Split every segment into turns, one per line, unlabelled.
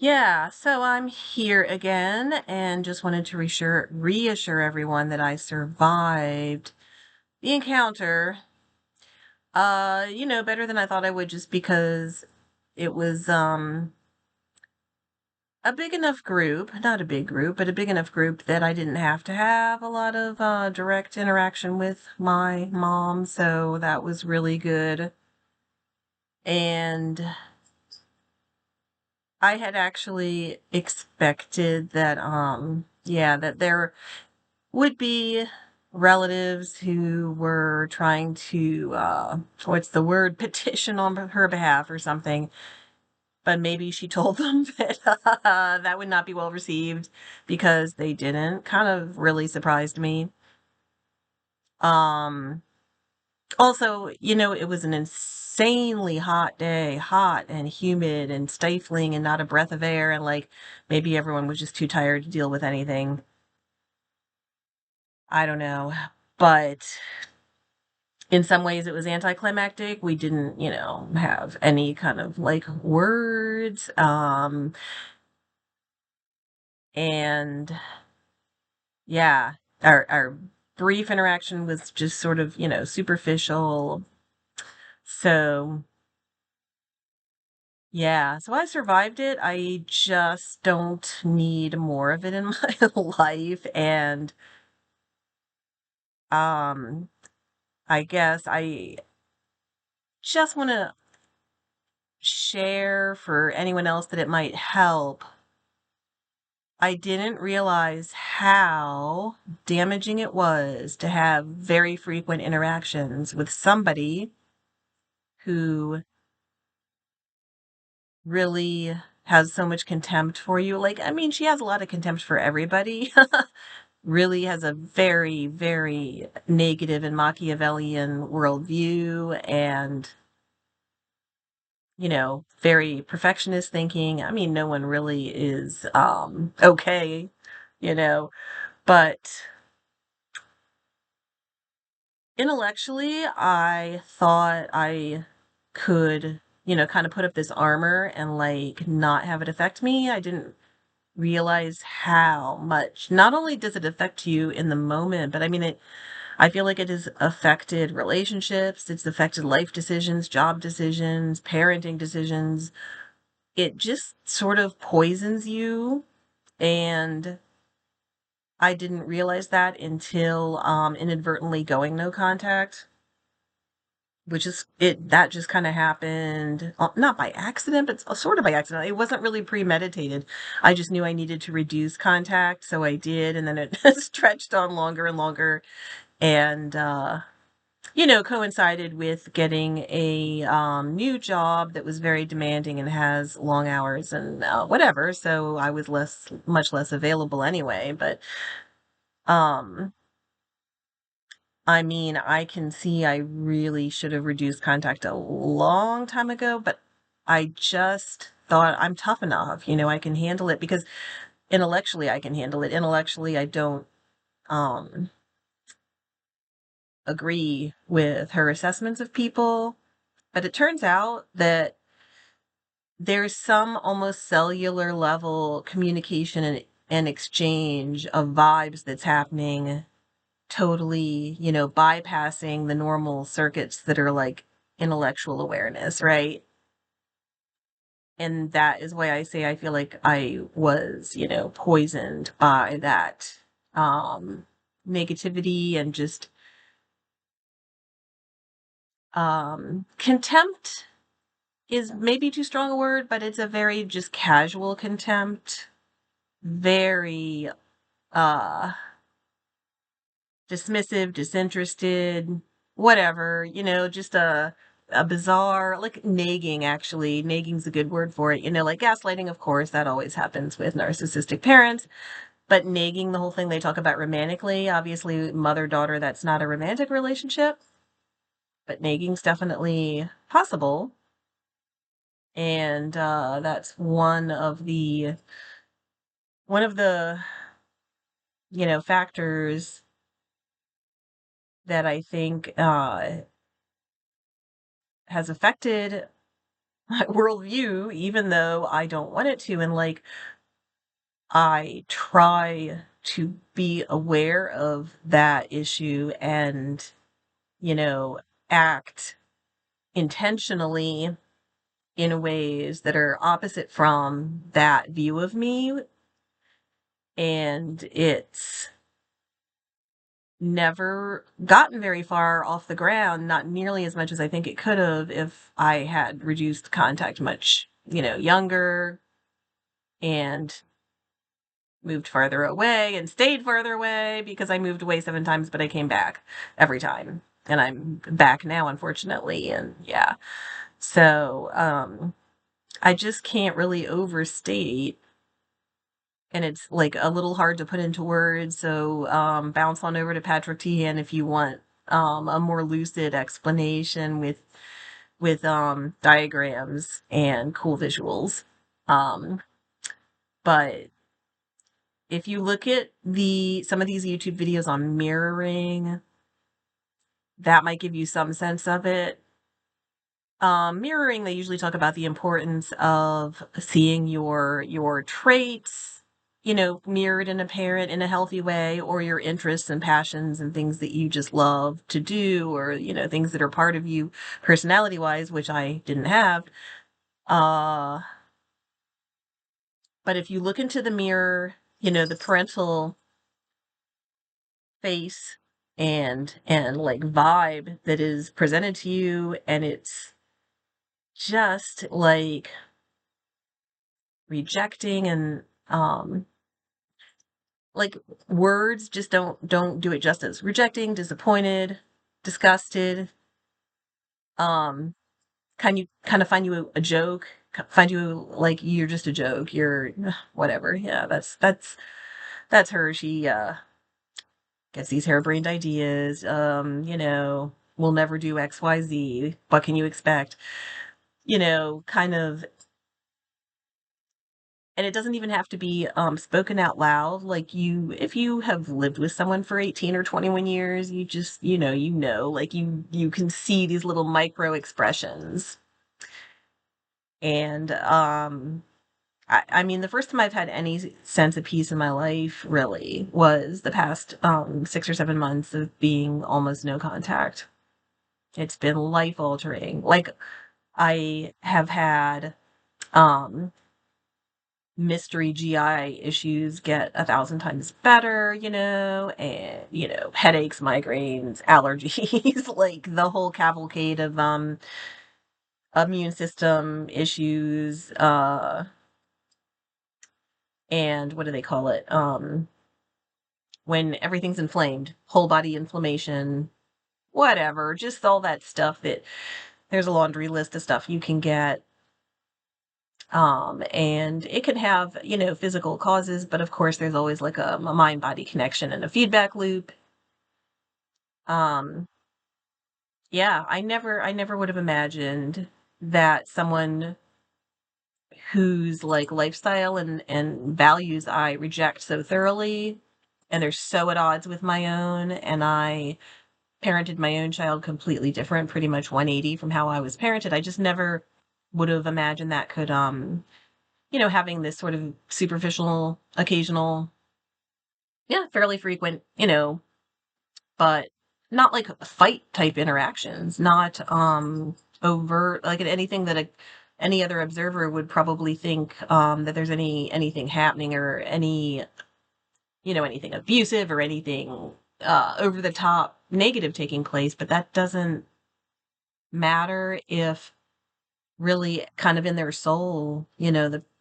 Yeah, so I'm here again and just wanted to reassure everyone that I survived the encounter. Better than I thought I would just because it was a big enough group, not a big group, but a big enough group that I didn't have to have a lot of direct interaction with my mom, so that was really good. And I had actually expected that that there would be relatives who were trying to what's the word, petition on her behalf or something, but maybe she told them that that would not be well received because they didn't. Kind of really surprised me. um Also, it was an insanely hot day, hot and humid and stifling and not a breath of air, and like maybe everyone was just too tired to deal with anything. I don't know. But in some ways it was anticlimactic. We didn't, have any kind of like words. And yeah, our brief interaction was just sort of, superficial. So yeah, so I survived it. I just don't need more of it in my life. And um I guess I just want to share for anyone else that it might help. I didn't realize how damaging it was to have very frequent interactions with somebody who really has so much contempt for you. Like, I mean, she has a lot of contempt for everybody. Really has a very, very negative and Machiavellian worldview, and, very perfectionist thinking. I mean, no one really is okay, you know, but intellectually, I thought I could, kind of put up this armor and like not have it affect me. I didn't realize how much. Not only does it affect you in the moment, but I mean, I feel like it has affected relationships, it's affected life decisions, job decisions, parenting decisions. It just sort of poisons you. And I didn't realize that until inadvertently going no contact, which is it that just kind of happened, not by accident, but sort of by accident. It wasn't really premeditated. I just knew I needed to reduce contact, so I did, and then it stretched on longer and longer. And coincided with getting a new job that was very demanding and has long hours and whatever. So I was much less available anyway. But um, I mean, I can see I really should have reduced contact a long time ago, but I just thought I'm tough enough. I can handle it because intellectually I can handle it. Intellectually, I don't um agree with her assessments of people. But it turns out that there's some almost cellular level communication and exchange of vibes that's happening, totally, bypassing the normal circuits that are like intellectual awareness, right? And that is why I say I feel like I was, poisoned by that negativity and just contempt is maybe too strong a word, but it's a very just casual contempt, very uh dismissive, disinterested, whatever, just a bizarre, like nagging. Actually, nagging's a good word for it. Like gaslighting, of course, that always happens with narcissistic parents, but nagging, the whole thing they talk about romantically, obviously mother daughter, that's not a romantic relationship, but nagging's definitely possible. And that's one of the factors that I think has affected my worldview, even though I don't want it to. And like, I try to be aware of that issue and, you know, act intentionally in ways that are opposite from that view of me. And it's never gotten very far off the ground, not nearly as much as I think it could have if I had reduced contact much, younger and moved farther away and stayed farther away, because I moved away 7 times, but I came back every time. And I'm back now, unfortunately. And yeah. So, I just can't really overstate, and it's like a little hard to put into words. So, bounce on over to Patrick Teahan if you want a more lucid explanation with diagrams and cool visuals. Um, but if you look at some of these YouTube videos on mirroring, that might give you some sense of it. Mirroring, they usually talk about the importance of seeing your traits, mirrored in a parent in a healthy way, or your interests and passions and things that you just love to do, or things that are part of you personality wise, which I didn't have. Uh, but if you look into the mirror, the parental face and like vibe that is presented to you, and it's just like rejecting and like words just don't do it justice. Rejecting, disappointed, disgusted, um kind of find you a joke, find you like you're just a joke, you're whatever. Yeah, that's her. She gets these harebrained ideas. We'll never do XYZ. What can you expect? Kind of. And it doesn't even have to be spoken out loud. Like, if you have lived with someone for 18 or 21 years, you just, like you can see these little micro expressions. And I mean, the first time I've had any sense of peace in my life really was the past 6 or 7 months of being almost no contact. It's been life altering. Like, I have had mystery GI issues get 1,000 times better, and, headaches, migraines, allergies, like the whole cavalcade of immune system issues, and what do they call it? When everything's inflamed, whole body inflammation, whatever, just all that stuff that there's a laundry list of stuff you can get. And it can have, physical causes, but of course there's always like a mind body connection and a feedback loop. Um, yeah, I never would have imagined that someone whose like lifestyle and values I reject so thoroughly, and they're so at odds with my own, and I parented my own child completely different, pretty much 180 from how I was parented. I just never would have imagined that could having this sort of superficial, occasional, yeah, fairly frequent, but not like fight type interactions, not overt, like anything that any other observer would probably think that there's anything happening, or anything abusive, or anything over the top negative taking place. But that doesn't matter if really kind of in their soul,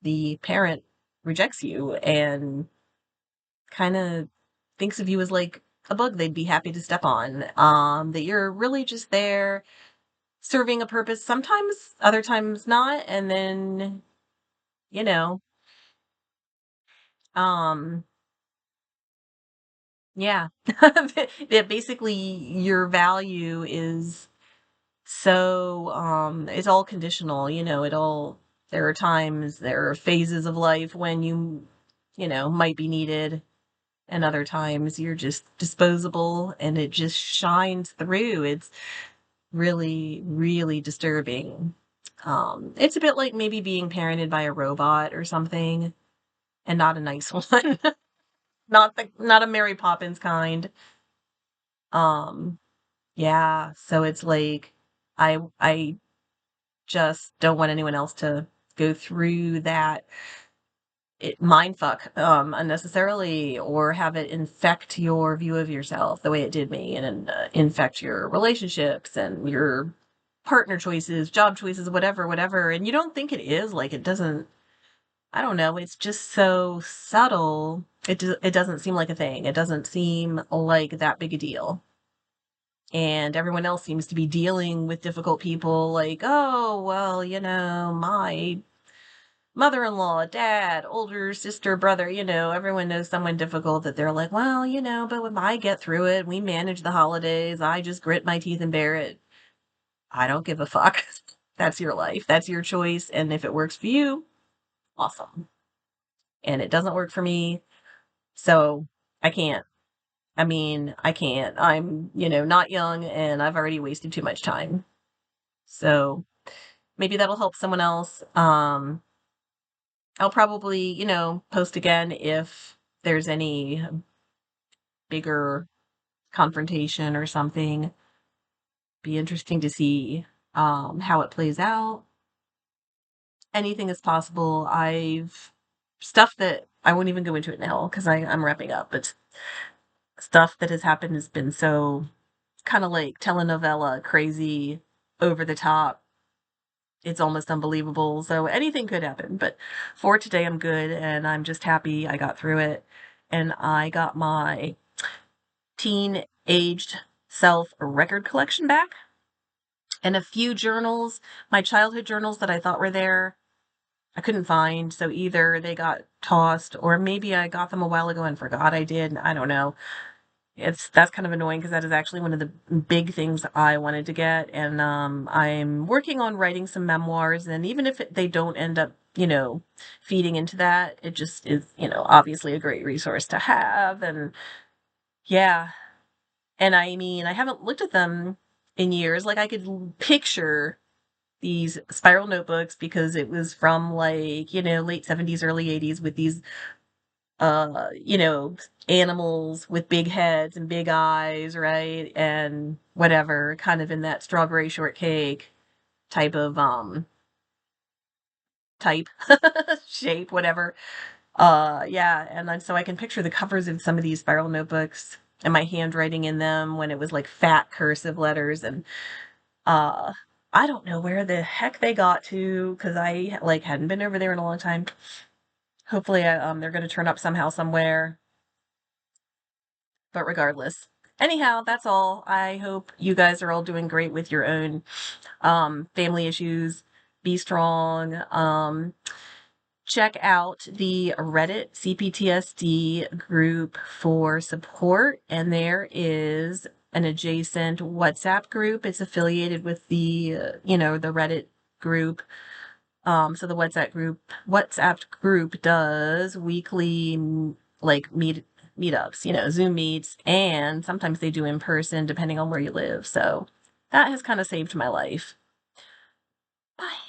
the parent rejects you and kind of thinks of you as like a bug they'd be happy to step on. That you're really just there serving a purpose, sometimes, other times not. And then, you know, um, yeah, that basically your value is so, it's all conditional, there are phases of life when you might be needed, and other times you're just disposable, and it just shines through. It's really, really disturbing. It's a bit like maybe being parented by a robot or something, and not a nice one. Not a Mary Poppins kind. Um, yeah, so it's like I just don't want anyone else to go through that mind fuck unnecessarily, or have it infect your view of yourself the way it did me, and infect your relationships and your partner choices, job choices, whatever. And you don't think it is, like, it doesn't, I don't know, it's just so subtle. It doesn't seem like a thing. It doesn't seem like that big a deal. And everyone else seems to be dealing with difficult people, like, oh, well, my mother-in-law, dad, older sister, brother, everyone knows someone difficult that they're like, well, but when I get through it, we manage the holidays, I just grit my teeth and bear it. I don't give a fuck. That's your life. That's your choice. And if it works for you, awesome. And it doesn't work for me. So I can't. I mean, I can't. I'm, not young, and I've already wasted too much time. So maybe that'll help someone else. I'll probably, post again if there's any bigger confrontation or something. Be interesting to see how it plays out. Anything is possible. I've stuff that I won't even go into it now because I'm wrapping up, but stuff that has happened has been so kind of like telenovela, crazy, over the top. It's almost unbelievable. So anything could happen. But for today, I'm good, and I'm just happy I got through it. And I got my teen aged self record collection back, and a few journals, my childhood journals that I thought were there, I couldn't find. So either they got tossed, or maybe I got them a while ago and forgot I did. I don't know. That's kind of annoying because that is actually one of the big things I wanted to get. And I'm working on writing some memoirs, and even if they don't end up, feeding into that, it just is, obviously a great resource to have. And yeah, and I mean, I haven't looked at them in years. Like, I could picture these spiral notebooks because it was from, like, late 70s, early 80s, with these animals with big heads and big eyes, right? And whatever, kind of in that strawberry shortcake type of type shape, whatever. Yeah, and then so I can picture the covers of some of these spiral notebooks and my handwriting in them when it was like fat cursive letters. And uh I don't know where the heck they got to, because I like hadn't been over there in a long time. Hopefully they're going to turn up somehow somewhere. But regardless, anyhow, that's all. I hope you guys are all doing great with your own family issues. Be strong. Check out the Reddit CPTSD group for support, and there is an adjacent WhatsApp group. It's affiliated with the the Reddit group. So the WhatsApp group does weekly, like, meetups, Zoom meets, and sometimes they do in person depending on where you live. So that has kind of saved my life. Bye.